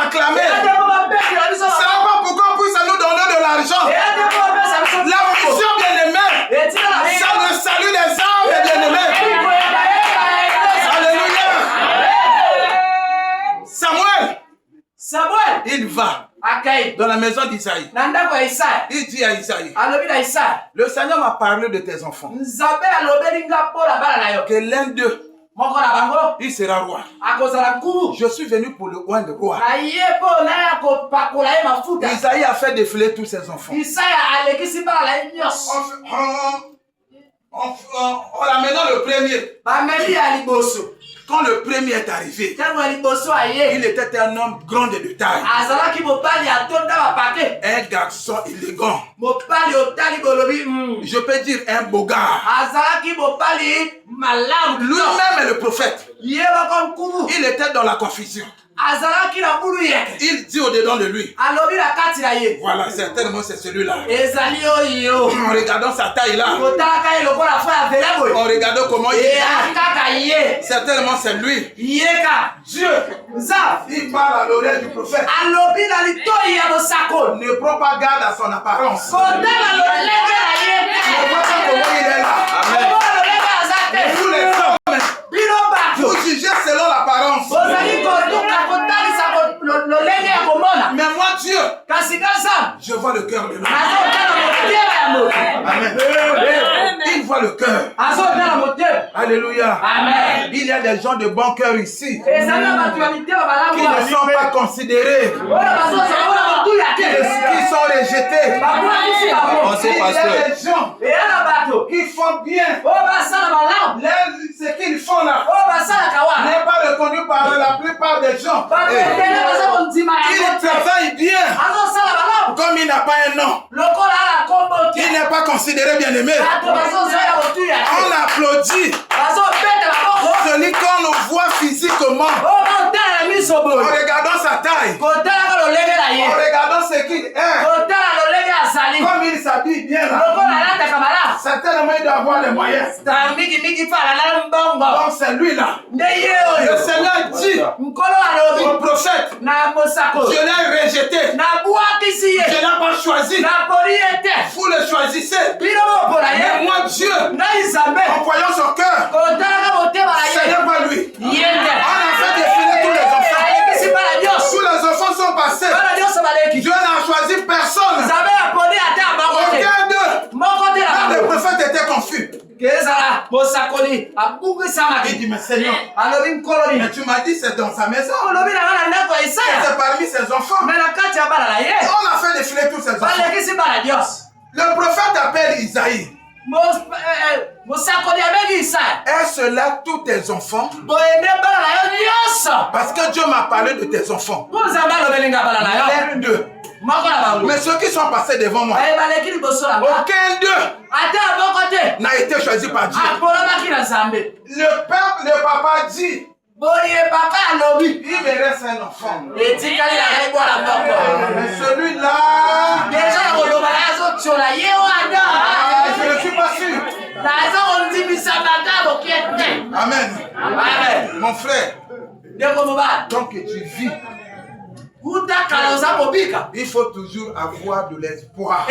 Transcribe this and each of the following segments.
acclamer. Ce n'est pas pour qu'on puisse nous donner de l'argent. La mission, bien-aimée, c'est le salut des âmes, bien-aimés. Alléluia. Samuel, il va dans la maison d'Isaïe. Il dit à Isaïe, le Seigneur m'a parlé de tes enfants. Que l'un d'eux, il sera roi. Je suis venu pour le roi de roi. Isaïe a fait défiler tous ses enfants. En l'amenant le premier. Quand le premier est arrivé, il était un homme grand de taille. Un garçon élégant. Je peux dire un beau gars. Lui-même est le prophète. Il était dans la confusion. Il dit au-dedans de lui. Voilà, certainement c'est celui-là. En regardant sa taille là. En regardant comment il est. Certainement c'est lui. Dieu. Il parle à l'oreille du prophète. Ne prends pas garde à son apparence. Ne vois pas comment il est là. Amen. Tous les hommes, vous jugez selon l'apparence. Mais moi, Dieu, je vois le cœur de l'homme. Amen. Il voit le cœur. Alléluia. Amen. Il y a des gens de bon cœur ici qui ne sont pas considérés, qui sont rejetés. On sait, pasteur. Il y a des gens qui font bien. Ce qu'ils font là n'est pas reconnu par la plupart des gens. Il travaille bien. Comme il n'a pas un nom, il n'est pas considéré bien aimé. On applaudit celui qu'on nous voit physiquement, en regardant sa taille, en regardant ce qu'il est, comme il s'habille bien là. Certainement il doit avoir les moyens. Donc c'est lui là. Le Seigneur dit au prophète, je l'ai rejeté, je n'ai pas choisi, vous le choisissez. Mais moi Dieu, en voyant son cœur, Seigneur pas lui. On a fait défiler tous les enfants. Tous les enfants sont passés. Dieu n'a choisi personne. Aucun d'eux. Quand le prophète était confus, il dit, mais Seigneur, mais tu m'as dit c'est dans sa maison. C'est parmi ses enfants. On a fait défiler tous ses enfants. Le prophète appelle Isaïe. Est-ce là tous tes enfants? Parce que Dieu m'a parlé de tes enfants. L'un d'eux. Mais ceux qui sont passés devant moi, aucun d'eux n'a été choisi par Dieu. Le papa dit, il me reste un enfant. Mais celui-là, je ne suis pas sûr. Amen. Amen. Mon frère, tant que tu vis, il faut toujours avoir de l'espoir.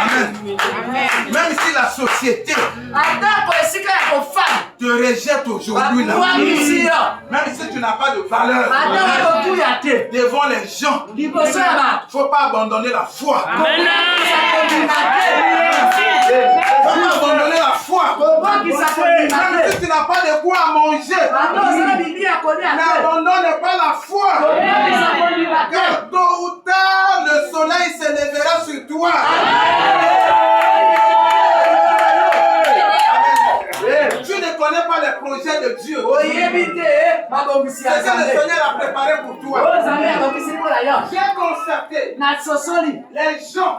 Amen. Même si la société te rejette aujourd'hui, même si tu n'as pas de valeur devant les gens, il ne faut pas abandonner la foi. Il ne faut pas abandonner la foi. Même si tu n'as pas de quoi à manger, n'abandonne pas la foi. Car tôt ou tard, le soleil se lèvera sur toi. Tu ne connais pas les projets de Dieu. C'est ce que le Seigneur a préparé pour toi. J'ai constaté les gens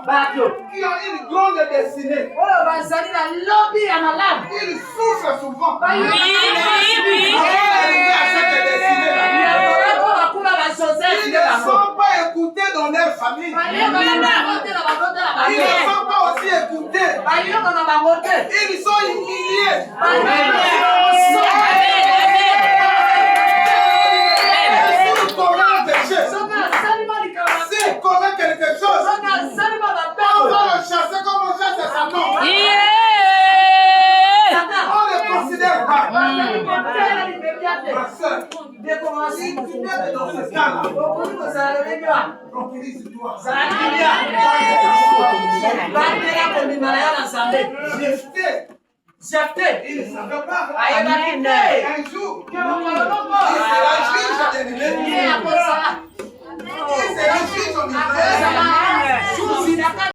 qui ont une grande destinée. Ils souffrent souvent. Ils ne sont pas écoutés dans leur famille. Ils ne sont pas aussi écoutés. Ils sont humiliés. peut-être dans ce cas-là, tranquillise-toi. Jephthé, il ne savait pas. Un jour, il sera juge en Israël. Il sera juge en Israël.